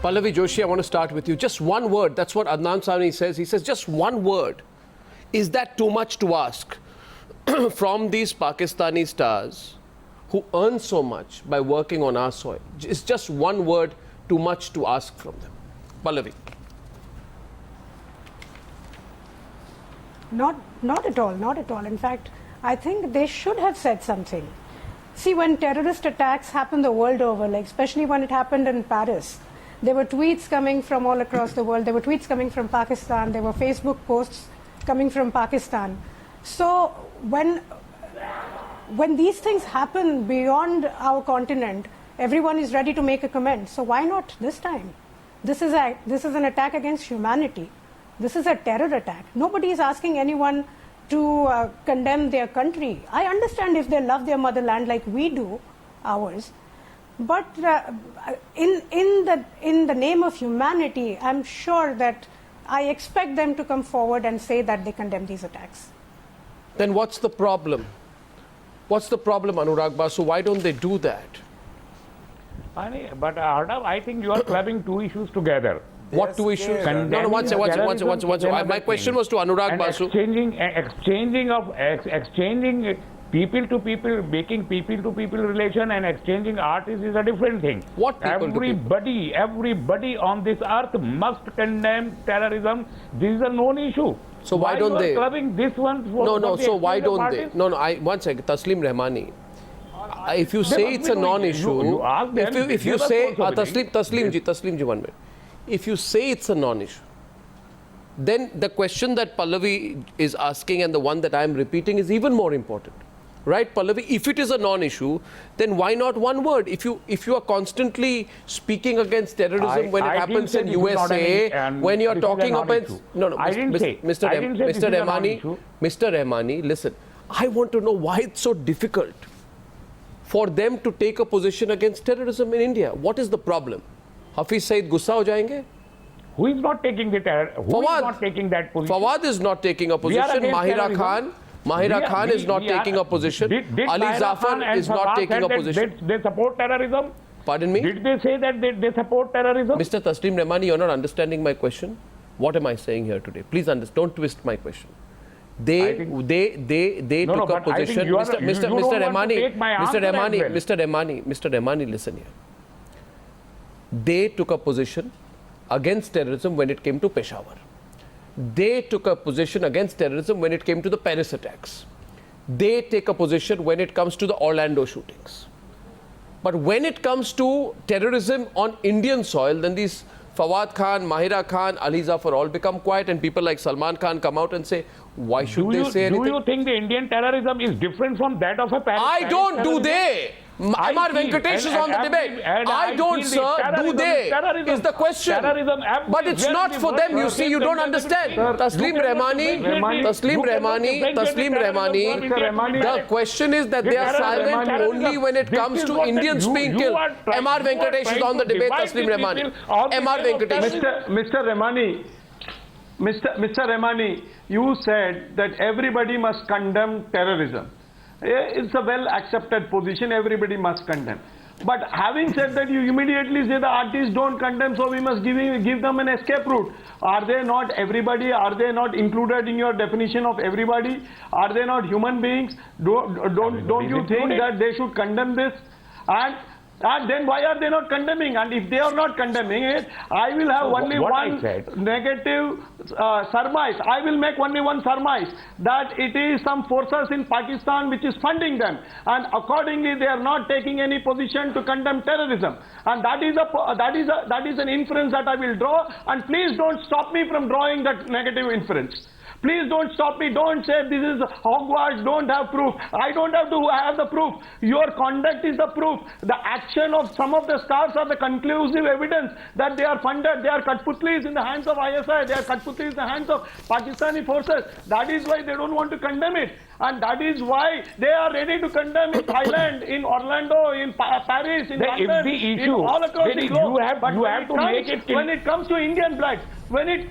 Pallavi, Joshi, I want to start with you. Just one word. That's what Adnan Sawhney says. He says just one word. Is that too much to ask from these Pakistani stars who earn so much by working on our soil? Is just one word too much to ask from them? Pallavi. Not at all, not at all. In fact, I think they should have said something. See, when terrorist attacks happen the world over, like especially when it happened in Paris, there were tweets coming from all across the world. There were tweets coming from Pakistan. There were Facebook posts coming from Pakistan. So when these things happen beyond our continent, everyone is ready to make a comment. So why not this time? This is an attack against humanity. This is a terror attack. Nobody is asking anyone to condemn their country. I understand if they love their motherland like we do ours, but in the name of humanity, I'm sure that I expect them to come forward and say that they condemn these attacks. Then what's the problem? What's the problem, Anurag Basu? Why don't they do that? But Arnab, I think you are clubbing two issues together. What two issues? No, one second. My question was to Anurag Basu. Exchanging people to people, making people to people relation and exchanging artists is a different thing. What people everybody on this earth must condemn terrorism. This is a known issue. So why don't they? Clubbing this one So why don't they? One second. Tasleem Rehmani. If you say it's a non-issue, if you say Tasleem ji, 1 minute. If you say it's a non-issue, then the question that Pallavi is asking and the one that I am repeating is even more important. Right, Pallavi? If it is a non-issue, then why not one word? If you are constantly speaking against terrorism when it happens in USA, when you are talking against... Mr. Rehmani, listen. I want to know why it's so difficult for them to take a position against terrorism in India. What is the problem? Hafiz Saeed gussa ho jayenge? Who is not taking the terror? Who is not taking that position? Fawad is not taking a position. Mahira Khan is not taking a position. Ali Zafar is not taking a position. They support terrorism? Pardon me? Did they say that they support terrorism? Mr. Tasleem Rehmani, you're not understanding my question. What am I saying here today? Please don't twist my question. They took a position. Mr. Rehmani, listen here. They took a position against terrorism when it came to Peshawar. They took a position against terrorism when it came to the Paris attacks. They take a position when it comes to the Orlando shootings. But when it comes to terrorism on Indian soil, then these Fawad Khan, Mahira Khan, Ali Zafar all become quiet, and people like Salman Khan come out and say, why should they say anything? Do you think the Indian terrorism is different from that of a Paris? I don't, do they? Mr. Venkatesh is on the debate. I don't, sir. Do they? Is the question. But it's not for them. You see, you don't understand. Tasleem Rehmani. The question is that they are silent only when it comes to Indians being killed. MR Venkatesh is on the debate. Tasleem Rehmani. MR Venkatesh. Mr. Rehmani, you said that everybody must condemn terrorism. It's a well-accepted position, everybody must condemn. But having said that, you immediately say the artists don't condemn, so we must give them an escape route. Are they not everybody? Are they not included in your definition of everybody? Are they not human beings? Don't you think that they should condemn this? And then why are they not condemning? And if they are not condemning it, I will have only one negative surmise. I will make only one surmise, that it is some forces in Pakistan which is funding them, and accordingly they are not taking any position to condemn terrorism. And that is an inference that I will draw. And please don't stop me from drawing that negative inference. Please don't stop me. Don't say this is hogwash, don't have proof. I don't have to have the proof. Your conduct is the proof. The action of some of the stars are the conclusive evidence that they are funded. They are Katputlis in the hands of ISI. They are Katputlis in the hands of Pakistani forces. That is why they don't want to condemn it. And that is why they are ready to condemn in Thailand, in Orlando, in Paris, in London, in all across the globe. When it comes to Indian blood, when it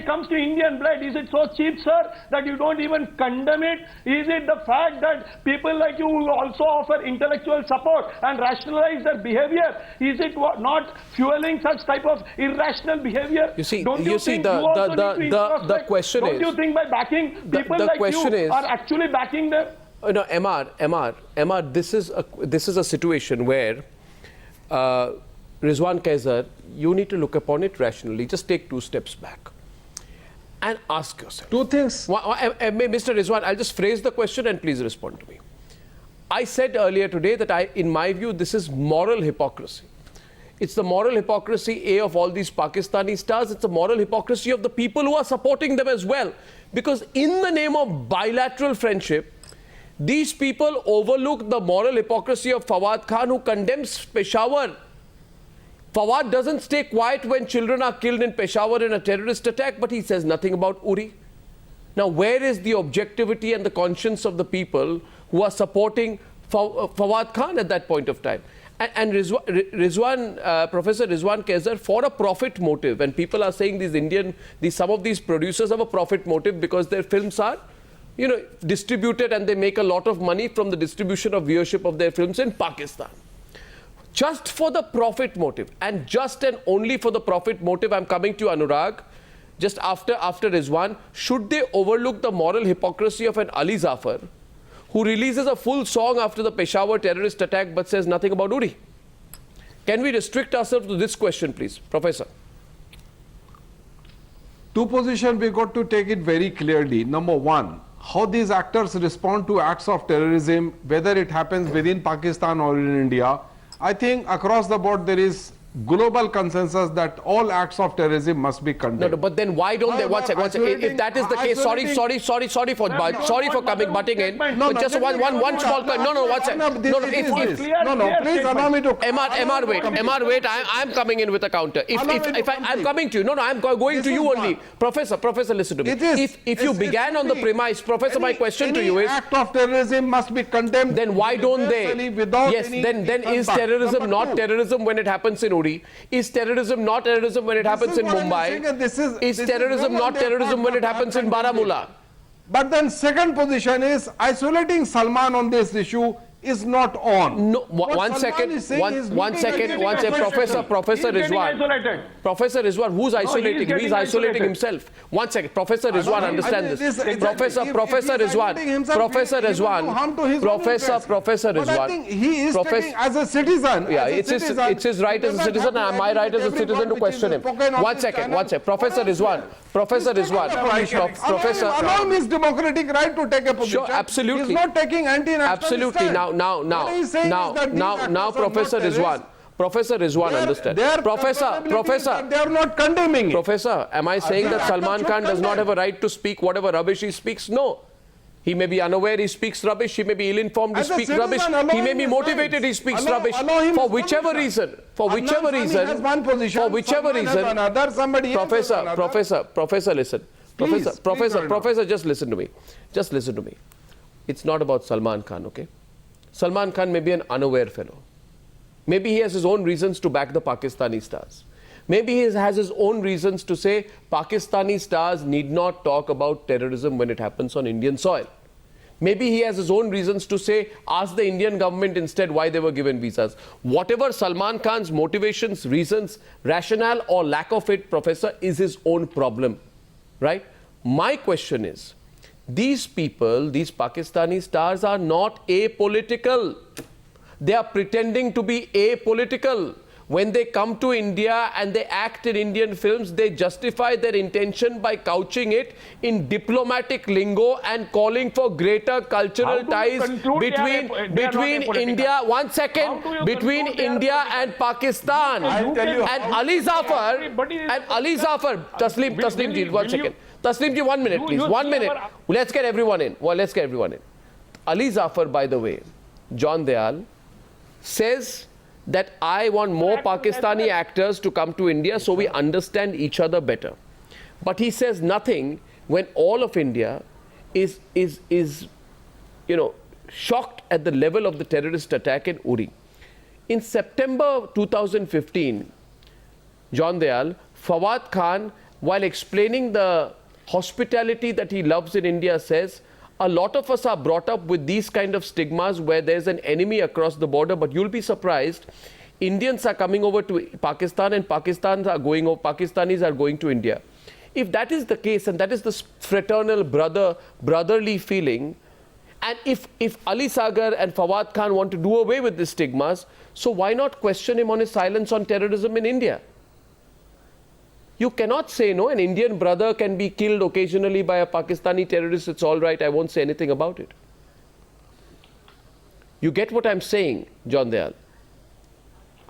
comes to Indian blood, is it so cheap, sir, that you don't even condemn it? Is it the fact that people like you will also offer intellectual support and rationalize their behavior? Is it not fueling such type of irrational behavior? You see, don't you think the question is, don't you think by backing people like you are actually backing them? No, MR, this is a situation where Rizwan, Qaiser, you need to look upon it rationally. Just take 2 steps back and ask yourself. 2 things. Mr. Rizwan, I'll just phrase the question and please respond to me. I said earlier today that in my view, this is moral hypocrisy. It's the moral hypocrisy, of all these Pakistani stars. It's the moral hypocrisy of the people who are supporting them as well. Because in the name of bilateral friendship, these people overlook the moral hypocrisy of Fawad Khan, who condemns Peshawar. Fawad doesn't stay quiet when children are killed in Peshawar in a terrorist attack, but he says nothing about Uri. Now, where is the objectivity and the conscience of the people who are supporting Fawad Khan at that point of time? And Rizwan, Professor Rizwan Qaiser, for a profit motive, and people are saying some of these producers have a profit motive because their films are, distributed and they make a lot of money from the distribution of viewership of their films in Pakistan. Just for the profit motive, and just and only for the profit motive, I'm coming to Anurag, just after Rizwan, should they overlook the moral hypocrisy of an Ali Zafar, who releases a full song after the Peshawar terrorist attack but says nothing about Uri? Can we restrict ourselves to this question, please, Professor? 2 positions we got to take it very clearly. Number 1, how these actors respond to acts of terrorism, whether it happens within Pakistan or in India. I think across the board there is global consensus that all acts of terrorism must be condemned. No, but then why don't they? One second. If that is the case, sorry for butting in. But just one small point. No, one second. Please allow me to. MR, wait. I'm coming in with a counter. I'm coming to you. No, I'm going to you only. Professor, listen to me. If you began on the premise, Professor, my question to you is: act of terrorism must be condemned. Then why don't they? Yes. Then is terrorism not terrorism when it happens in Uri? Is terrorism not terrorism when it happens in Mumbai? Is terrorism not terrorism when it happens in Baramulla? But then second position is isolating Salman on this issue is not on. No, one second, Professor Rizwan, who's isolating him? He's isolating himself. 1 second, Professor Rizwan, understand this. Professor Rizwan. But I think he is taking as a citizen. Yeah, it's his right as a citizen, and my right as a citizen to question him. 1 second, Professor Rizwan. Allow me his democratic right to take a position. Sure, absolutely. He's not taking anti-national stand. Now, Professor Rizwan, understand. Professor, they are not condemning it. Professor, am I saying that Salman Khan does not have a right to speak whatever rubbish he speaks? No. He may be unaware he speaks rubbish, he may be ill-informed he speaks rubbish, he may be motivated he speaks rubbish. For whichever reason, Professor, listen. Professor, just listen to me. It's not about Salman Khan, okay? Salman Khan may be an unaware fellow. Maybe he has his own reasons to back the Pakistani stars. Maybe he has his own reasons to say Pakistani stars need not talk about terrorism when it happens on Indian soil. Maybe he has his own reasons to say, ask the Indian government instead why they were given visas. Whatever Salman Khan's motivations, reasons, rationale or lack of it, Professor, is his own problem, right? My question is, these people, these Pakistani stars are not apolitical. They are pretending to be apolitical. When they come to India and they act in Indian films, they justify their intention by couching it in diplomatic lingo and calling for greater cultural ties between India, between India and Pakistan. And Ali Zafar, Tasleem ji, 1 second. Tasleem ji, 1 minute, please. 1 minute. Let's get everyone in. Ali Zafar, by the way, John Dayal, says that I want more Pakistani actors to come to India so we understand each other better. But he says nothing when all of India is shocked at the level of the terrorist attack in Uri. In September 2015, John Dayal, Fawad Khan, while explaining the hospitality that he loves in India, says, a lot of us are brought up with these kind of stigmas where there's an enemy across the border, but you'll be surprised, Indians are coming over to Pakistan and Pakistanis are going to India. If that is the case, and that is the fraternal brotherly feeling, and if Ali Sagar and Fawad Khan want to do away with the stigmas, so why not question him on his silence on terrorism in India? You cannot say, no, an Indian brother can be killed occasionally by a Pakistani terrorist, it's all right, I won't say anything about it. You get what I'm saying, John Dayal?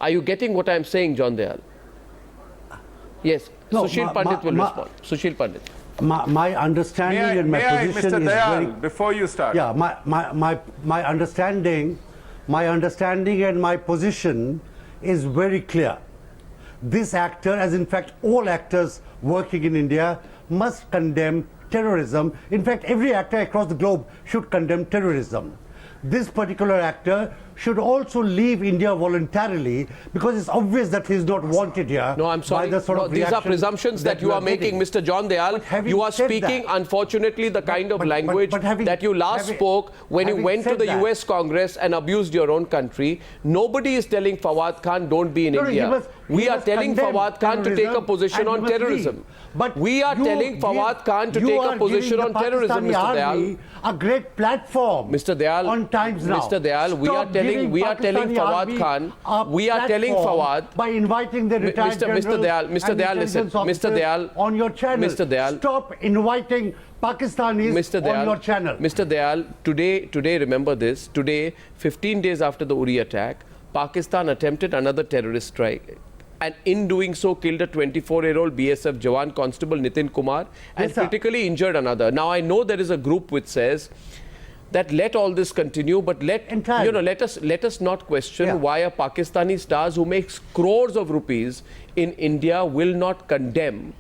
Are you getting what I'm saying, John Dayal? Yes, no, Sushil Pandit will respond. Sushil Pandit. My understanding and my position Mr. is Dayal, very... before you start. Yeah, my understanding and my position is very clear. This actor, as in fact all actors working in India, must condemn terrorism. In fact, every actor across the globe should condemn terrorism. This particular actor should also leave India voluntarily because it's obvious that he's not wanted here. No, I'm sorry. By the sort of these are presumptions that you are making, Mr. John Dayal. You are speaking, unfortunately, the kind of language that you last spoke when you went to the US Congress and abused your own country. Nobody is telling Fawad Khan, don't be in India. We are telling Fawad Khan to take a position on terrorism. But we are telling Fawad Khan to take a position on terrorism, Mr. Dayal. A great platform. Mr. Dayal, on Times Now. Mr. Dayal, we are telling Fawad Khan, we are telling Fawad by inviting the retired Mr. Dayal, listen, Mr. Dayal, on your channel. Mr. Dayal, stop inviting Pakistanis on your channel. Mr. Dayal, today, remember this, today, 15 days after the Uri attack, Pakistan attempted another terrorist strike. And in doing so, killed a 24-year-old BSF Jawan Constable Nitin Kumar and critically injured another. Now, I know there is a group which says that let all this continue, but let us not question why a Pakistani stars who makes crores of rupees in India will not condemn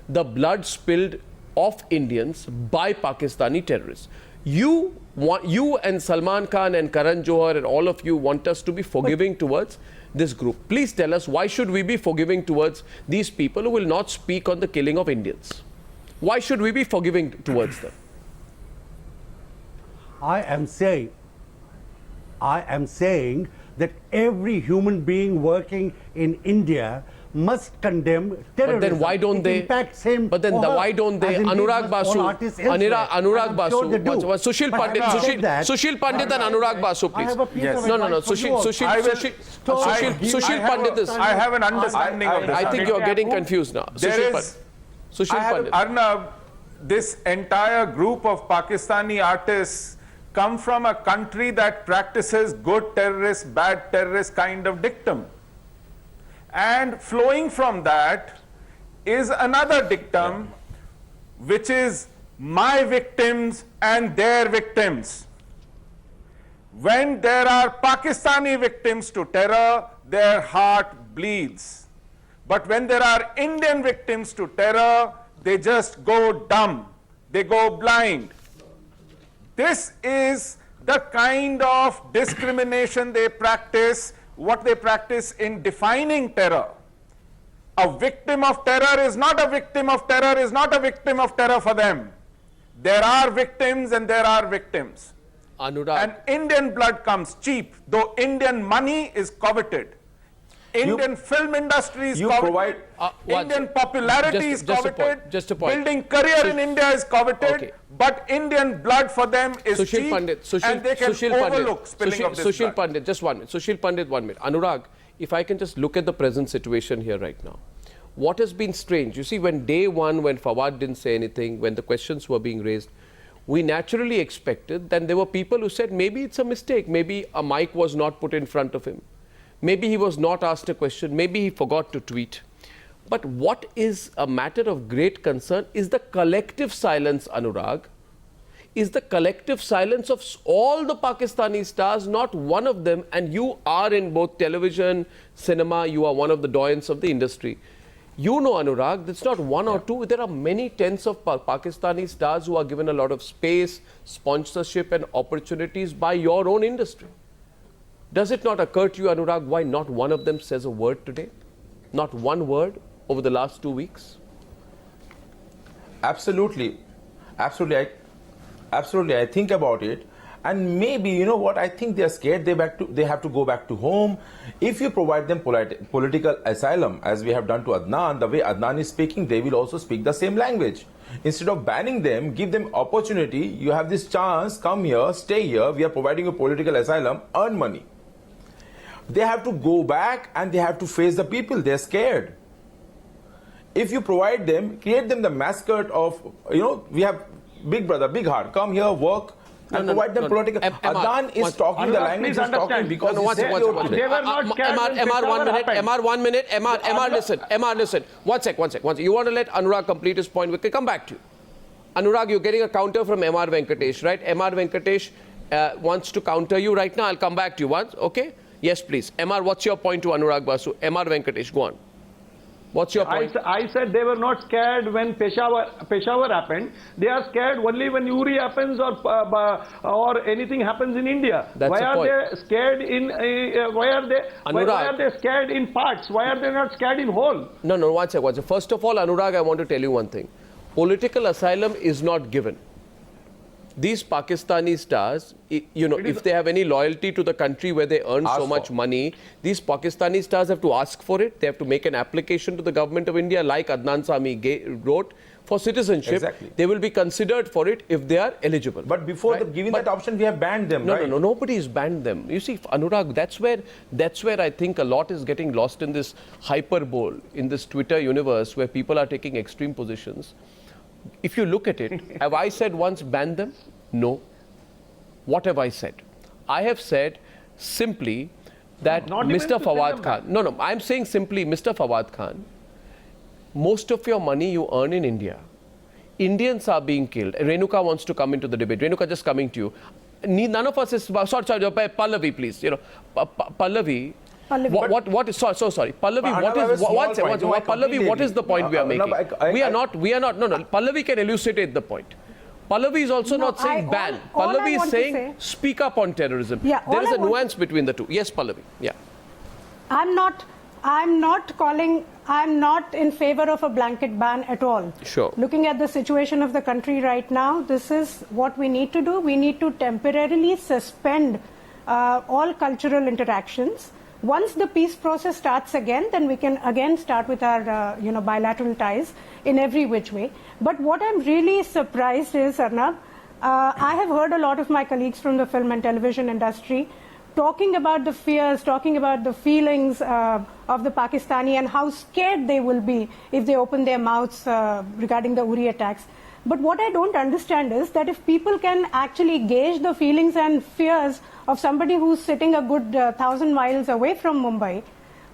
the blood spilled of Indians by Pakistani terrorists. You and Salman Khan and Karan Johar and all of you want us to be forgiving towards this group. Please tell us, why should we be forgiving towards these people who will not speak on the killing of Indians? Why should we be forgiving towards them? I am saying that every human being working in India must condemn terrorism. But then why don't they? But then why don't they? Anurag Basu, Anurag Basu, Sushil Pandit, Sushil Pandit and Anurag Basu, please. Yes. No, Sushil Pandit is. I have an understanding of this. I think you are getting confused now. Sushil Pandit. Arnab, this entire group of Pakistani artists come from a country that practices good terrorist, bad terrorist kind of dictum. And flowing from that is another dictum, which is my victims and their victims. When there are Pakistani victims to terror, their heart bleeds. But when there are Indian victims to terror, they just go dumb. They go blind. This is the kind of discrimination they practice, what they practice in defining terror. A victim of terror is not a victim of terror, is not a victim of terror for them. There are victims and there are victims. Anurag. And Indian blood comes cheap, though Indian money is coveted. Indian film industry is coveted. Indian popularity is coveted. Just a point. Building career in India is coveted. Okay. But Indian blood for them is cheap, and they can overlook spilling of this blood. Pandit, just 1 minute. Sushil Pandit, 1 minute. Anurag, if I can just look at the present situation here right now. What has been strange, you see, when day one, when Fawad didn't say anything, when the questions were being raised, we naturally expected that there were people who said maybe it's a mistake, maybe a mic was not put in front of him. Maybe he was not asked a question, maybe he forgot to tweet. But what is a matter of great concern is the collective silence, Anurag, is the collective silence of all the Pakistani stars, not one of them, and you are in both television, cinema, you are one of the doyens of the industry. You know, Anurag, it's not one or two. There are many tens of Pakistani stars who are given a lot of space, sponsorship and opportunities by your own industry. Does it not occur to you, Anurag, why not one of them says a word today? Not one word over the last 2 weeks? Absolutely. Absolutely. I think about it. And maybe, you know what, I think they're scared they have to go back to home. If you provide them political asylum, as we have done to Adnan, the way Adnan is speaking, they will also speak the same language. Instead of banning them, give them opportunity. You have this chance, come here, stay here. We are providing you political asylum, earn money. They have to go back and they have to face the people. They're scared. If you provide them, create them the mascot of, you know, we have big brother, big heart, come here, work, and provide them political. Adnan is talking the language he's talking because they were not scared. MR, 1 minute. MR, 1 minute. MR, listen. MR, listen. One sec. You want to let Anurag complete his point? We can come back to you. Anurag, you're getting a counter from MR Venkatesh, right? MR Venkatesh wants to counter you right now. I'll come back to you once, okay? Yes, please. MR, what's your point to Anurag Basu? MR Venkatesh, go on. What's your point? I said they were not scared when Peshawar happened. They are scared only when Uri happens or anything happens in India. That's why are they scared in? Why are they scared in parts? Why are they not scared in whole? No. One sec. First of all, Anurag, I want to tell you one thing. Political asylum is not given. These Pakistani stars, you know, if they have any loyalty to the country where they earn so much money, these Pakistani stars have to ask for it. They have to make an application to the government of India, like Adnan Sami wrote, for citizenship. Exactly. They will be considered for it if they are eligible. But before giving that option, we have banned them, right? No, nobody has banned them. You see, Anurag, that's where I think a lot is getting lost in this hyperbole, in this Twitter universe where people are taking extreme positions. If you look at it, have I said once ban them? No. What have I said? I have said simply that Mr. Fawad Khan, no, I'm saying simply, Mr. Fawad Khan, most of your money you earn in India. Indians are being killed. Renuka wants to come into the debate. Renuka, just coming to you. None of us is, sorry, Pallavi, please. You know, Pallavi. Sorry. Pallavi, what is the point we are making? We are not, Pallavi can elucidate the point. Pallavi is also not saying ban. Pallavi is saying speak up on terrorism. Yeah, there is a nuance between the two. Yes, Pallavi. Yeah. I'm not in favor of a blanket ban at all. Sure. Looking at the situation of the country right now, this is what we need to do. We need to temporarily suspend all cultural interactions. Once the peace process starts again, then we can again start with our bilateral ties in every which way. But what I'm really surprised is, Arnab, I have heard a lot of my colleagues from the film and television industry talking about the fears, talking about the feelings of the Pakistani and how scared they will be if they open their mouths regarding the Uri attacks. But what I don't understand is that if people can actually gauge the feelings and fears of somebody who's sitting a good 1,000 miles away from Mumbai,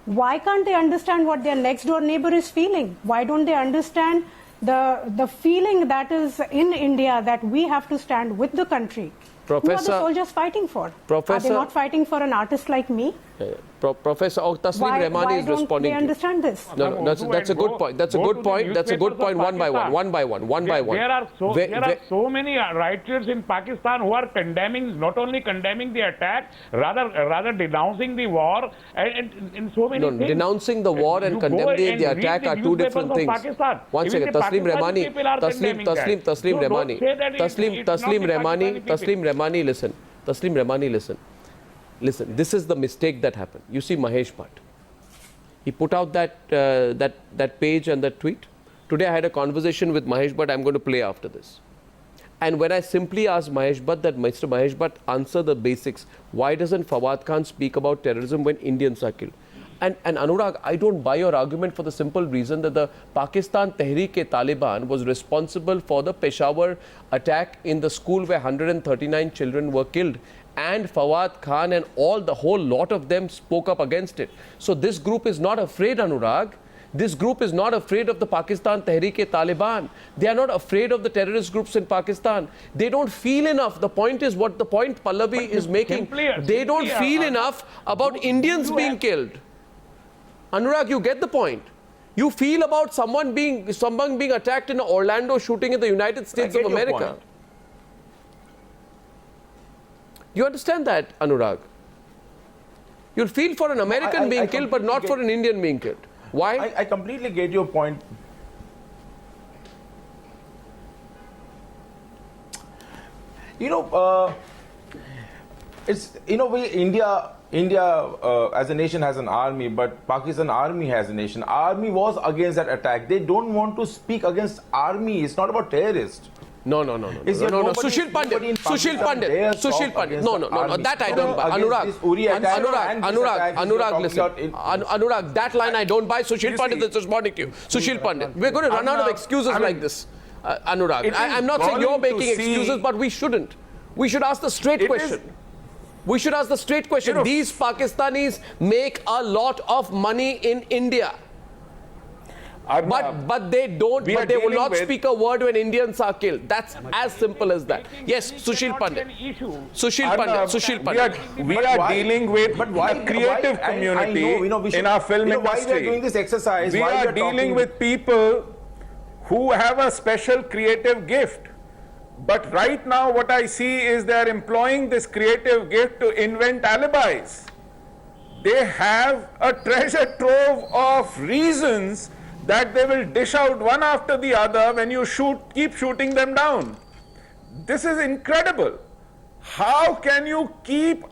why can't they understand what their next door neighbor is feeling? Why don't they understand the feeling that is in India that we have to stand with the country? Who are the soldiers fighting for? Are they not fighting for an artist like me? Professor Tasleem Rehmani is responding. Why don't they understand this? No, that's a good point. That's a good point. That's a good point. One by one. There are so many writers in Pakistan who are condemning, not only condemning the attack, rather denouncing the war and in so many things. Denouncing the war and condemning the attack are two different things. One second, Tasleem Rehmani, listen. Tasleem Rehmani, listen. Listen, this is the mistake that happened. You see Mahesh Bhatt. He put out that page and that tweet. Today I had a conversation with Mahesh Bhatt. I'm going to play after this. And when I simply asked Mahesh Bhatt that Mr. Mahesh Bhatt answer the basics, why doesn't Fawad Khan speak about terrorism when Indians are killed? And Anurag, I don't buy your argument for the simple reason that the Pakistan Tehreek-e-Taliban was responsible for the Peshawar attack in the school where 139 children were killed. And Fawad Khan and the whole lot of them spoke up against it. So this group is not afraid, Anurag. This group is not afraid of the Pakistan Tehreek-e-Taliban. They are not afraid of the terrorist groups in Pakistan. They don't feel enough. The point is what the point Pallavi is making. They don't feel enough about Indians being killed. Anurag, you get the point. You feel about someone being attacked in an Orlando shooting in the United States of America. You understand that, Anurag? You'll feel for an American being killed, but not for an Indian being killed. Why? I completely get your point. You know, it's, you know, India as a nation has an army, but Pakistan army has a nation. Army was against that attack. They don't want to speak against army. It's not about terrorists. No. Sushil Pandit. No. That I don't buy. Anurag, listen. Anurag, that line I don't buy. Sushil Pandit is responding to you. Sushil Pandit. We're going to run out of excuses like this, Anurag. I'm not saying you're making excuses, but we shouldn't. We should ask the straight question. We should ask the straight question. You know, these Pakistanis make a lot of money in India. But they don't, but they will not speak a word when Indians are killed. That's as simple as that. Yes, Sushil Pandit. Sushil Pandit. We are dealing with a creative community in our film industry. Why we are doing this exercise? We are dealing with people who have a special creative gift. But right now what I see is they are employing this creative gift to invent alibis. They have a treasure trove of reasons that they will dish out one after the other when you keep shooting them down. This is incredible. How can you keep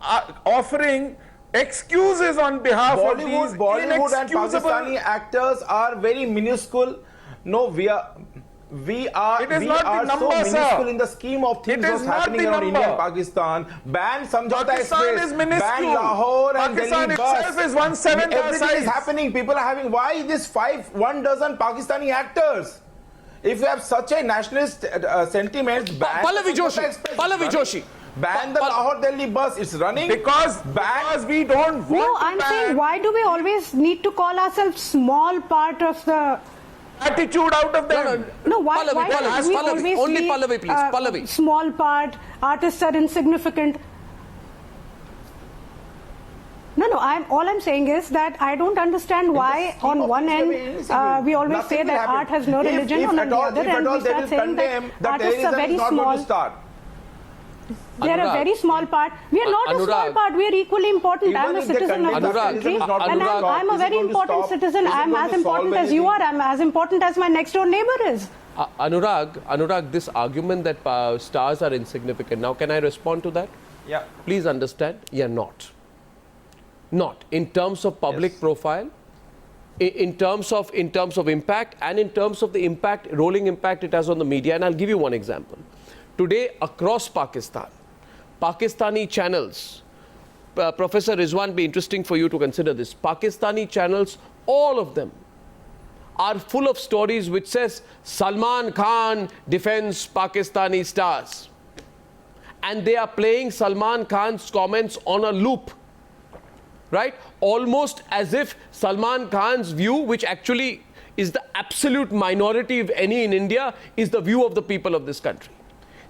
offering excuses on behalf of these Bollywood and Pakistani actors are very minuscule. No, we are so minuscule in the scheme of things what's happening around India and Pakistan. Ban Samjhauta Express, ban Lahore and Delhi bus. Is 1/7 Everything is happening. People are having, why this 1 dozen Pakistani actors? If you have such a nationalist sentiment, ban Pallavi Joshi. Ban the Lahore Delhi bus. It's running. Because we don't want No, I'm saying, why do we always need to call ourselves small part of the attitude out of them? No, why do we always only be, Pallavi, please. Pallavi. Small part, artists are insignificant. No, all I'm saying is that I don't understand why on one end we always say that art has no religion, and on the other end we start saying that artists are very small. They are a very small part. We are not a small part. We are equally important. I am a citizen of this country, and I am a very important citizen. I am as important as you are. I am as important as my next door neighbor is. Anurag, this argument that stars are insignificant. Now, can I respond to that? Yeah. Please understand. Yeah, not in terms of public profile, in terms of impact, and in terms of the rolling impact it has on the media. And I'll give you one example. Today, across Pakistan, Pakistani channels, Professor Rizwan, be interesting for you to consider this. Pakistani channels, all of them, are full of stories which says Salman Khan defends Pakistani stars. And they are playing Salman Khan's comments on a loop. Right? Almost as if Salman Khan's view, which actually is the absolute minority, if any, in India, is the view of the people of this country.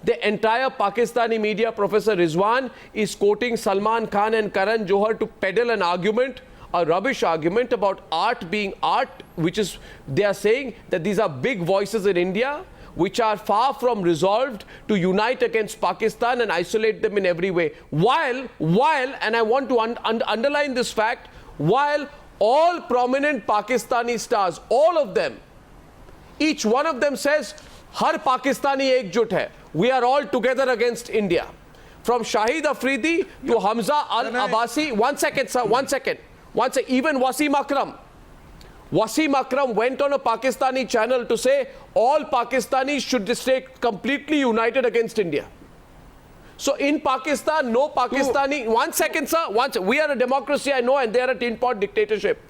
The entire Pakistani media, Professor Rizwan, is quoting Salman Khan and Karan Johar to peddle an argument, a rubbish argument about art being art, which is, they are saying that these are big voices in India, which are far from resolved to unite against Pakistan and isolate them in every way. While, and I want to underline this fact, while all prominent Pakistani stars, all of them, each one of them says, Har Pakistani ekjut hai. We are all together against India. From Shahid Afridi to Hamza al-Abbasi. One second, sir, one second. Even Wasim Akram. Wasim Akram went on a Pakistani channel to say all Pakistanis should stay completely united against India. So in Pakistan, no Pakistani... One second, sir. We are a democracy, I know, and they are a tin-pot dictatorship.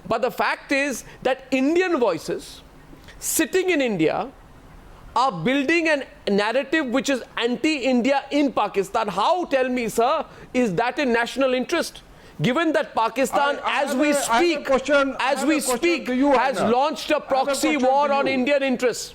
But the fact is that Indian voices sitting in India are building a narrative which is anti-India in Pakistan. How, tell me, sir, is that in national interest? Given that Pakistan, as we speak, has launched a proxy war on Indian interests.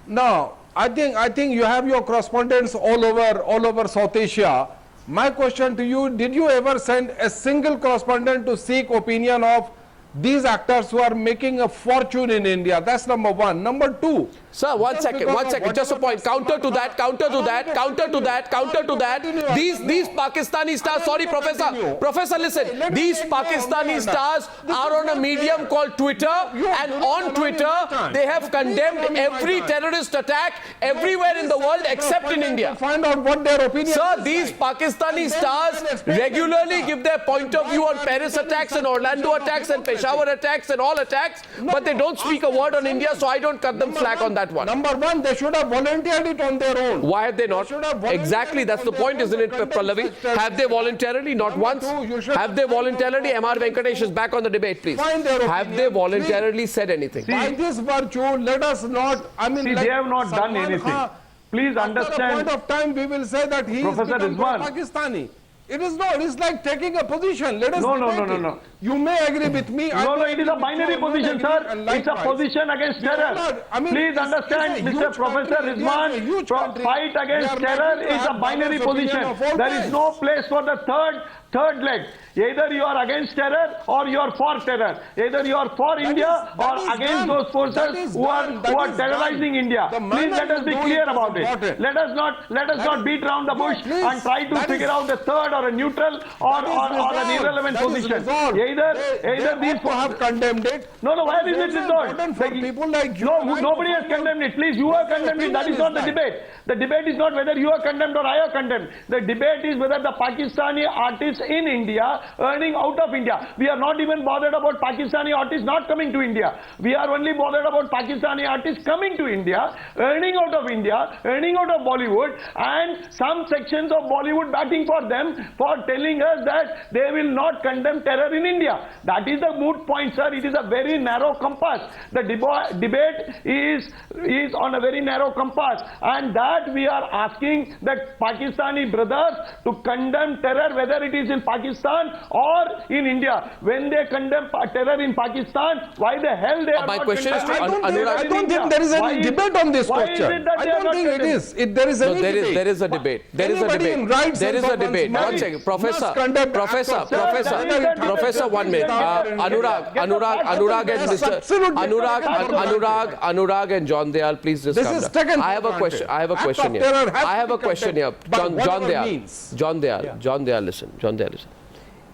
No, I think you have your correspondents all over South Asia. My question to you, did you ever send a single correspondent to seek opinion of these actors who are making a fortune in India. That's number one. Number two. Sir, one second, just a point. Counter to that. These Pakistani stars, sorry, Professor, listen. These Pakistani stars are on a medium called Twitter, and on Twitter, they have condemned every terrorist attack everywhere in the world except in India. Find out what their opinion is. Sir, these Pakistani stars regularly give their point of view on Paris attacks and Orlando attacks and Peshawar attacks and all attacks, but they don't speak a word on India, so I don't cut them slack on that one. Number one, they should have volunteered it on their own. Why have they not? Exactly, that's the point, isn't it, Pallavi? Have they voluntarily? Not once. Have they voluntarily? MR Venkatesh is back on the debate, please. Have they voluntarily said anything? By this virtue, let us not, see, they have not done anything. Please understand. At a point of time, we will say that he is Pakistani. It is not. It's like taking a position. Let us No. You may agree with me. No, it is a binary position, sir. It's a position against terror. Please understand, Mr. Professor Rizwan, fight against terror is a binary position. There is no place for the third leg. Either you are against terror or you are for terror. Either you are for India or against those forces who are terrorizing India. Please let us be clear about it. Let us not beat around the bush and try to figure out a third or a neutral or an irrelevant position. Either these people have condemned it. No, where is it resolved? People like you. No, nobody has condemned it. Please, you have condemned it. That is not the debate. The debate is not whether you are condemned or I have condemned. The debate is whether the Pakistani artists in India earning out of India. We are not even bothered about Pakistani artists not coming to India. We are only bothered about Pakistani artists coming to India, earning out of India, earning out of Bollywood, and some sections of Bollywood batting for them for telling us that they will not condemn terror in India. That is the moot point, sir. It is a very narrow compass. The debate is on a very narrow compass, and that we are asking that Pakistani brothers to condemn terror, whether it is in Pakistan or in India. When they condemn terror in Pakistan, why the hell they are my not question is to I don't think there is any debate on this question. I don't think it is. There is any debate. There is a debate. There is a debate. One second. Professor, 1 minute. Anurag and John Dayal, please just come down. I have a question here. John Dayal, listen.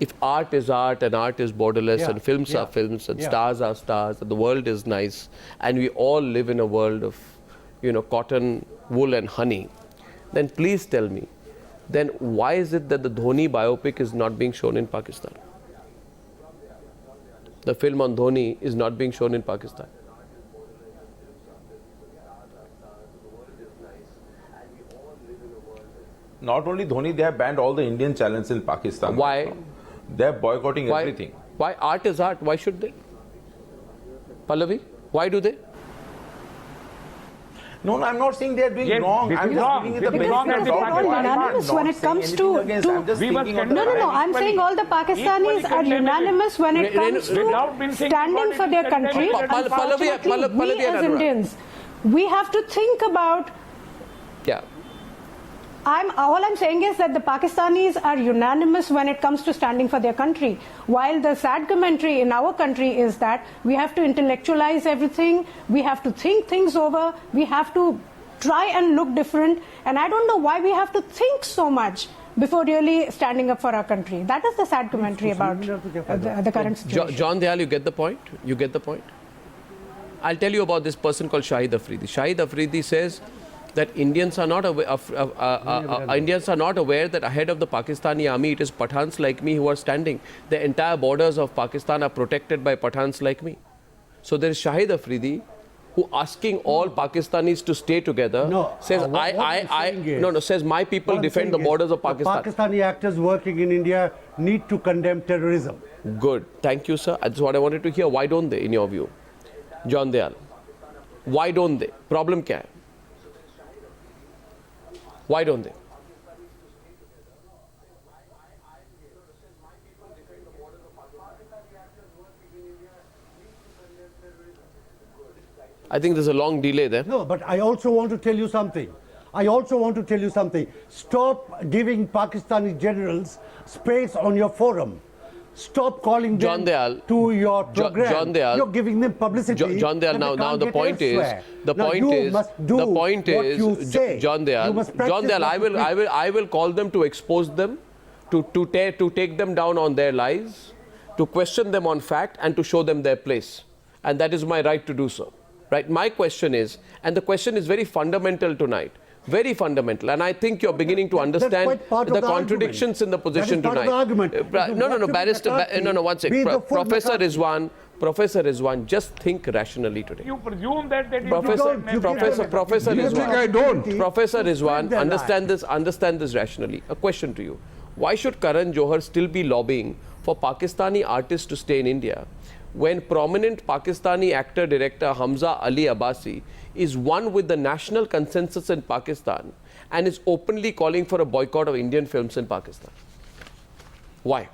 If art is art and art is borderless and films are films and stars are stars and the world is nice and we all live in a world of, cotton, wool and honey, then please tell me, then why is it that the Dhoni biopic is not being shown in Pakistan? The film on Dhoni is not being shown in Pakistan. Not only Dhoni, they have banned all the Indian channels in Pakistan. Why? They are boycotting everything. Why? Art is art. Why should they? Pallavi, why do they? No, I'm not saying they are doing wrong. I'm just giving it the benefit They're all unanimous when it comes to I'm saying all the Pakistanis are unanimous when it comes to standing for their country. Unfortunately, we as Indians, we have to think about. Yeah. All I'm saying is that the Pakistanis are unanimous when it comes to standing for their country. While the sad commentary in our country is that we have to intellectualize everything, we have to think things over, we have to try and look different, and I don't know why we have to think so much before really standing up for our country. That is the sad commentary about the current situation. John Dayal, you get the point? You get the point? I'll tell you about this person called Shahid Afridi. Shahid Afridi says that Indians are not aware that ahead of the Pakistani army it is Pathans like me who are standing. The entire borders of Pakistan are protected by Pathans like me. So there is Shahid Afridi who asking all Pakistanis to stay together. Says says my people defend the borders of Pakistan. Pakistani actors working in India need to condemn terrorism. Good, thank you, sir. That's what I wanted to hear. Why don't they, in your view, John Dayal? Why don't they? Problem kya hai? Why don't they? I think there's a long delay there. No, but I also want to tell you something. Stop giving Pakistani generals space on your forum. stop calling them to your program. John Dayal, you're giving them publicity. John Dayal, now the point is, John Dayal, I will call them to expose them, to take them down on their lies, to question them on fact, and to show them their place. And that is my right to do so. Right? My question is, and the question is very fundamental tonight, very fundamental, and I think you're beginning to understand the contradictions in the position tonight. Barrister, one second. Professor Rizwan, just think rationally today. You presume that Professor Rizwan, Professor understand this rationally. A question to you. Why should Karan Johar still be lobbying for Pakistani artists to stay in India when prominent Pakistani actor-director Hamza Ali Abbasi is one with the national consensus in Pakistan and is openly calling for a boycott of Indian films in Pakistan? Why?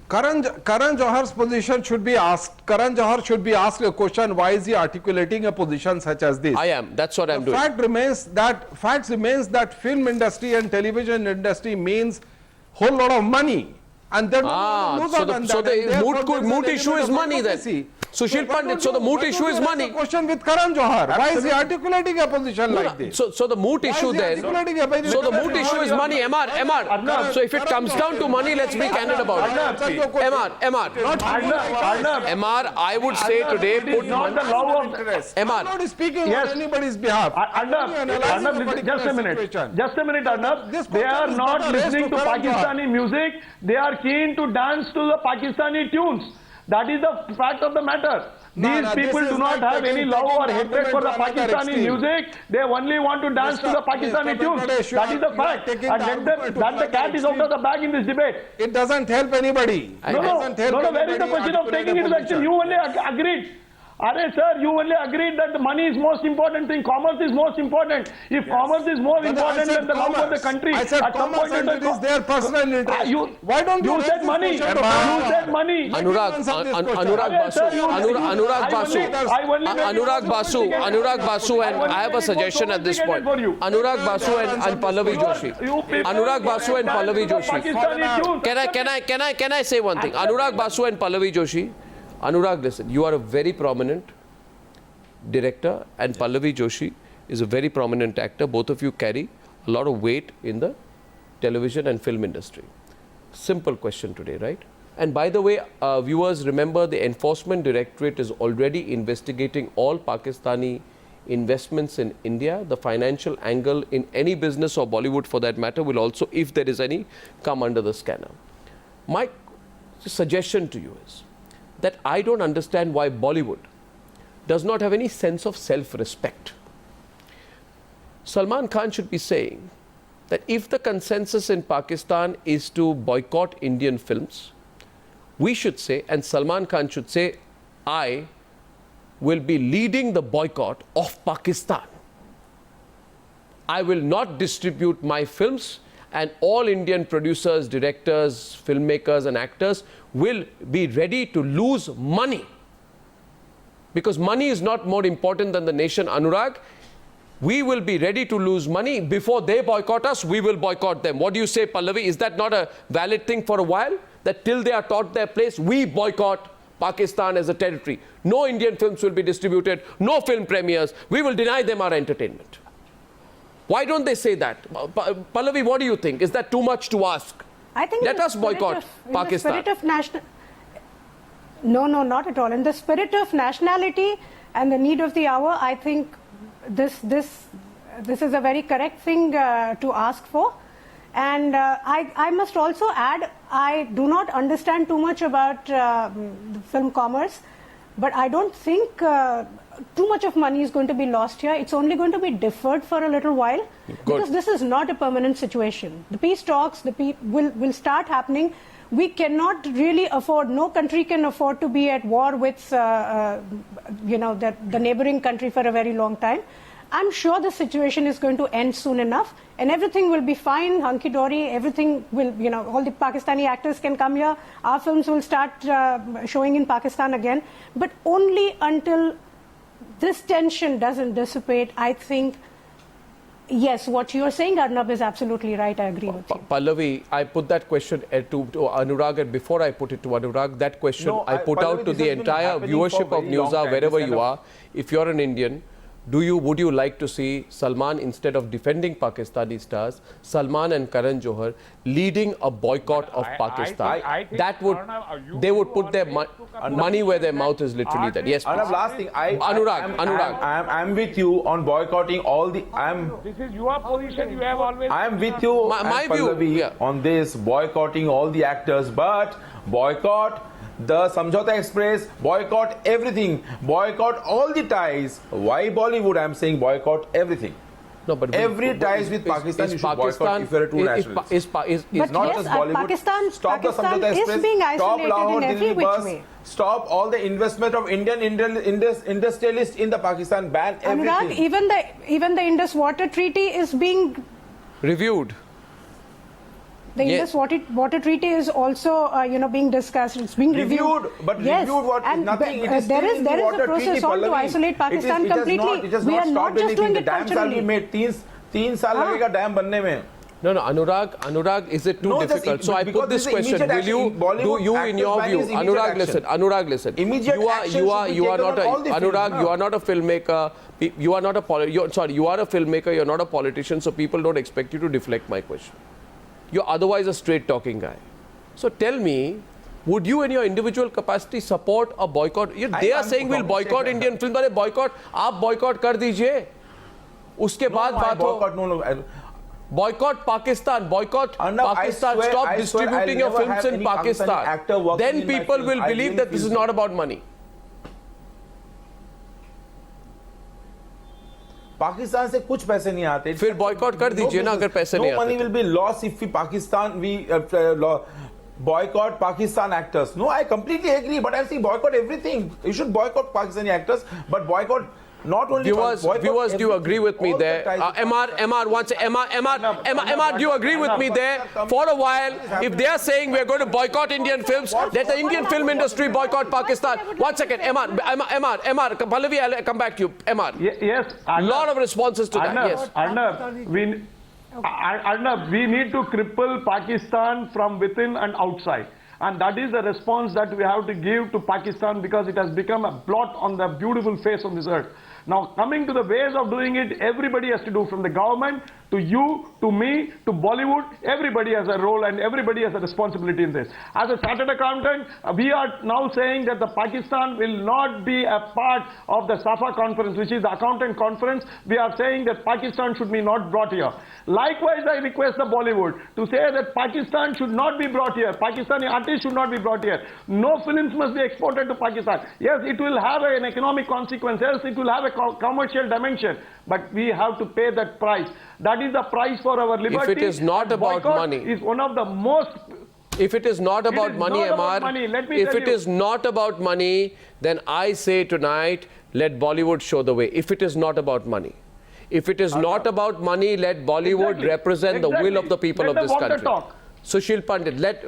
Karan Johar's position should be asked. Karan Johar should be asked a question: why is he articulating a position such as this? I am. That's what I'm doing. Fact remains that film industry and television industry means whole lot of money. And then so the moot issue is money then. Sushil Pandit, so the moot issue is money. Question with Karan Johar. Why is he articulating a position like this? So the moot issue then. So the moot issue is money. MR. So if it comes down to money, let's be candid about it. MR, I would say today put not the law of MR. I'm not speaking on anybody's behalf. Arnab, just a minute, Arnab. They are not listening to Pakistani music. They are keen to dance to the Pakistani tunes. That is the fact of the matter. These people do not have any love or hatred for the Pakistani music. They only want to dance to the Pakistani tunes. That is the fact. And let the cat is out of the bag in this debate. It doesn't help anybody. No, where is the question of taking it to action? You only agreed. Sir, you only agreed that the money is most important thing. Commerce is most important. If commerce is more important than the love of the country, I said at some point it is their personal interest. Why don't you said money? You said money. Anurag Basu, and I have a suggestion at this point. Anurag Basu and Pallavi Joshi. Can I say one thing? Anurag Basu and Pallavi Joshi. Anurag, listen, you are a very prominent director and Pallavi Joshi is a very prominent actor. Both of you carry a lot of weight in the television and film industry. Simple question today, right? And by the way, viewers, remember the Enforcement Directorate is already investigating all Pakistani investments in India. The financial angle in any business or Bollywood for that matter will also, if there is any, come under the scanner. My suggestion to you is that I don't understand why Bollywood does not have any sense of self-respect. Salman Khan should be saying that if the consensus in Pakistan is to boycott Indian films, we should say, and Salman Khan should say, I will be leading the boycott of Pakistan. I will not distribute my films, and all Indian producers, directors, filmmakers and actors will be ready to lose money. Because money is not more important than the nation, Anurag. We will be ready to lose money. Before they boycott us, we will boycott them. What do you say, Pallavi? Is that not a valid thing for a while? That till they are taught their place, we boycott Pakistan as a territory. No Indian films will be distributed, no film premieres. We will deny them our entertainment. Why don't they say that? Pallavi, what do you think? Is that too much to ask? I think let us boycott Pakistan. No, not at all. In the spirit of nationality and the need of the hour, I think this is a very correct thing to ask for. And I must also add, I do not understand too much about film commerce, but I don't think too much of money is going to be lost here. It's only going to be deferred for a little while. Because this is not a permanent situation. The peace talks will start happening. We cannot really afford, no country can afford to be at war with the neighboring country for a very long time. I'm sure the situation is going to end soon enough and everything will be fine, hunky-dory, everything will, all the Pakistani actors can come here, our films will start showing in Pakistan again, but only until this tension doesn't dissipate, I think Yes, what you're saying, Arnab, is absolutely right. I agree with you. Pallavi, I put that question to Anurag, and before I put it to Anurag, that question I put Pallavi, out to the entire viewership of Newshour, wherever you are. If you're an Indian, would you like to see Salman, instead of defending Pakistani stars, Salman and Karan Johar leading a boycott of Pakistan? That would, they would put their money where their mouth is literally there. Yes, Arnab, last thing, Anurag. I'm with you on boycotting all the. This is your position. You have always. I am with you, my view on this, boycotting all the actors, but boycott the Samjhauta Express, boycott everything, boycott all the ties. Why Bollywood? I'm saying boycott everything. No, but every ties with Pakistan you should boycott if you're a true nationalist. But not yes, just Bollywood. Pakistan, Stop Pakistan the Samjhauta Express. is being Stop isolated Lahore, in every Delhi which bus. way. Stop all the investment of Indian industrialists in the Pakistan. Ban everything. Anurag, even the Indus Water Treaty is being reviewed. The Indus Water Treaty is also, being discussed. It's being reviewed. But reviewed what? And nothing. It is there is the a water process treaty, on to Pallavi. isolate Pakistan completely. We are not just doing it culturally. Made 3 साल लगेगा dam बनने में. No, Anurag, is it too difficult? So I put this question: will you, in your view, Anurag, listen. You are not a filmmaker. You are not a you are a filmmaker. You're not a politician. So people don't expect you to deflect my question. You're otherwise a straight-talking guy. So tell me, would you in your individual capacity support a boycott? They are saying we'll boycott Indian films. But boycott, आप boycott कर दीजिए. उसके बाद बात हो. Boycott Pakistan. Boycott Pakistan. Stop distributing your films in Pakistan. Then people will believe that this is not about money. Pakistan से कुछ पैसे नहीं आते. फिर बॉयकॉट कर दीजिए ना अगर पैसे नहीं आते. No money will be lost if we boycott Pakistan actors. No, I completely agree, but I'm saying boycott everything. You should boycott Pakistani actors, but boycott not only viewers, do you agree with me there? MR, do you agree with me there? For a while, if they are saying we are going to boycott Indian films, let the Indian film industry boycott Pakistan. 1 second, MR, Pallavi, I'll come back to you. MR. Yes. A lot of responses to that. Yes. Arnab, we need to cripple Pakistan from within and outside. And that is the response that we have to give to Pakistan, because it has become a blot on the beautiful face of this earth. Now, coming to the ways of doing it, everybody has to do, from the government to you, to me, to Bollywood. Everybody has a role and everybody has a responsibility in this. As a chartered accountant, we are now saying that the Pakistan will not be a part of the SAFA conference, which is the accountant conference. We are saying that Pakistan should be not brought here. Likewise, I request the Bollywood to say that Pakistan should not be brought here. Pakistani artists should not be brought here. No films must be exported to Pakistan. Yes, it will have an economic consequence. Yes, it will have a commercial dimension. But we have to pay that price. That is the price for our liberty. If it is not about money, is one of the most. If it is not about money, MR, if it is not about money, then I say tonight, let Bollywood show the way. If it is not about money. If it is not about money, let Bollywood represent the will of the people of this country. Sushil Pandit, let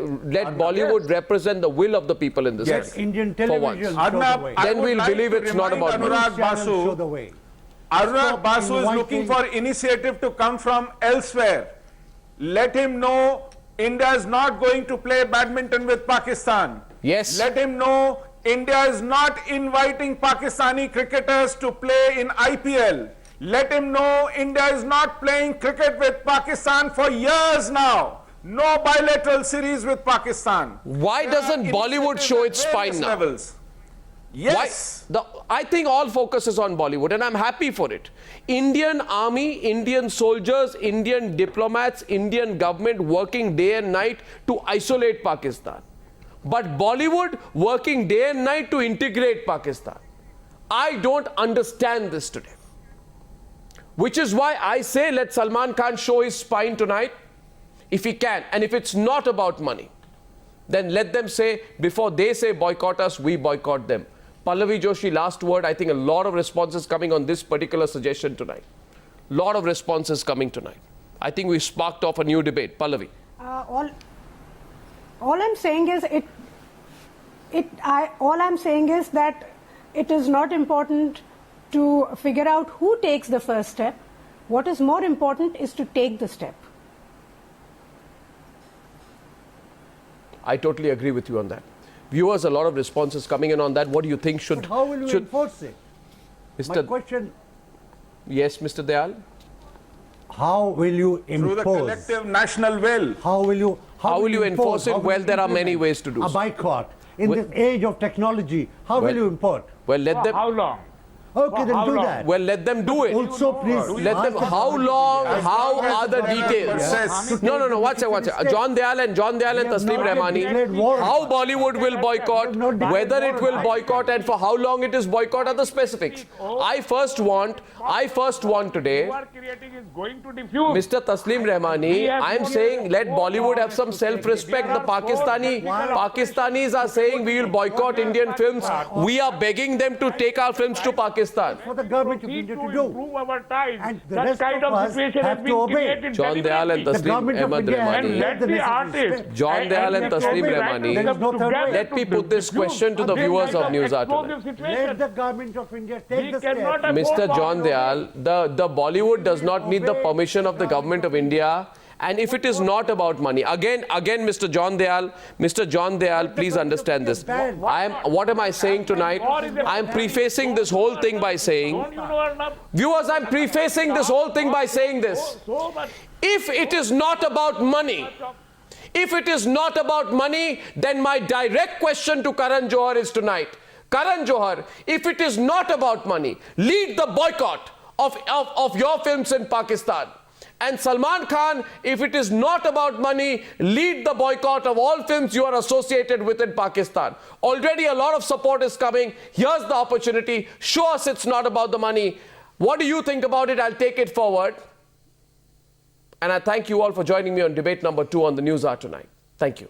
Bollywood represent the will of the people in this country. Indian television then we'll believe it's not about money. Arnab Basu is looking for initiative to come from elsewhere. Let him know India is not going to play badminton with Pakistan. Yes. Let him know India is not inviting Pakistani cricketers to play in IPL. Let him know India is not playing cricket with Pakistan for years now. No bilateral series with Pakistan. Why doesn't Bollywood show its spine now? Levels. Yes. I think all focus is on Bollywood, and I'm happy for it. Indian army, Indian soldiers, Indian diplomats, Indian government working day and night to isolate Pakistan. But Bollywood working day and night to integrate Pakistan. I don't understand this today. Which is why I say let Salman Khan show his spine tonight, if he can. And if it's not about money, then let them say, before they say boycott us, we boycott them. Pallavi, Joshi, last word. I think a lot of responses coming on this particular suggestion tonight. Lot of responses coming tonight. I think we sparked off a new debate. Pallavi. All I'm saying is all I'm saying is that it is not important to figure out who takes the first step. What is more important is to take the step. I totally agree with you on that. Viewers, a lot of responses coming in on that. What do you think should... But how will you enforce it? My question... Yes, Mr. Dayal? How will you impose? Through the collective national will. How will you enforce it? Well, there are many ways to do a so. boycott. In this age of technology, how will you import? Well, let them... How long? Okay, then do that. Well, let them do it. Also, please. Let them. How long? How are the details? No. Watch it. John Dayal and Tasleem Rehmani. How Bollywood will boycott, whether it will boycott, and for how long it is boycott are the specifics. I first want today. You are creating is going to diffuse. Mr. Tasleem Rehmani, I am saying let Bollywood have some self-respect. The Pakistanis are saying we will boycott Indian films. We are begging them to take our films to Pakistan. For the government of India to do. Improve our ties. And the that rest kind of of us situation has have been to obey. created. John Dayal and Tasleem Ahmed Rehmani. Let the artists. John Dayal and Tasleem Rehmani. Let me put this question to the viewers of Newshour tonight. Let the government of India take the step. Mr. John Dayal, the Bollywood does not need the permission of the government of India. And if it is not about money, again, Mr. John Dayal, please understand this. What am I saying tonight? I am prefacing this whole thing by saying, viewers, I'm prefacing this whole thing by saying this. If it is not about money, then my direct question to Karan Johar is tonight. Karan Johar, if it is not about money, lead the boycott of your films in Pakistan. And Salman Khan, if it is not about money, lead the boycott of all films you are associated with in Pakistan. Already a lot of support is coming. Here's the opportunity. Show us it's not about the money. What do you think about it? I'll take it forward. And I thank you all for joining me on debate number 2 on the Newshour tonight. Thank you.